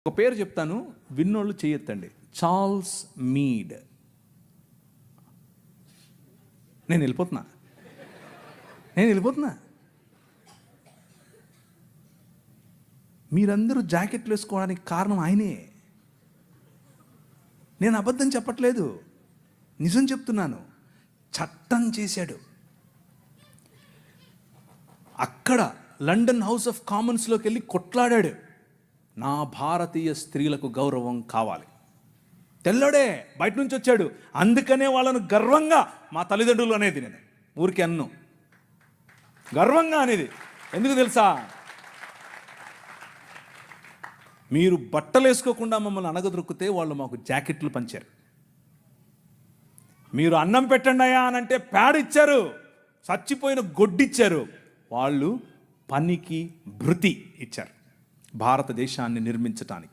ఒక పేరు చెప్తాను, విన్నోళ్ళు చేయొద్దండి. Charles Mead. నేను వెళ్ళిపోతున్నా. మీరందరూ జాకెట్లు వేసుకోవడానికి కారణం ఆయనే. నేను అబద్ధం చెప్పట్లేదు, నిజం చెప్తున్నాను. చట్టం చేశాడు. అక్కడ లండన్ హౌస్ ఆఫ్ కామన్స్లోకి వెళ్ళి కొట్లాడాడు. నా భారతీయ స్త్రీలకు గౌరవం కావాలి. తెల్లడే బయట నుంచి వచ్చాడు. అందుకనే వాళ్ళను గర్వంగా మా తల్లిదండ్రులు అనేది, నేను ఊరికి అన్ను గర్వంగా అనేది. ఎందుకు తెలుసా? మీరు బట్టలు వేసుకోకుండా మమ్మల్ని అనగదొరికితే వాళ్ళు మాకు జాకెట్లు పంచారు. మీరు అన్నం పెట్టండి అయ్యా అని అంటే ప్యాడ్ ఇచ్చారు, చచ్చిపోయిన గొడ్డిచ్చారు. వాళ్ళు పనికి భృతి ఇచ్చారు భారతదేశాన్ని నిర్మించటానికి.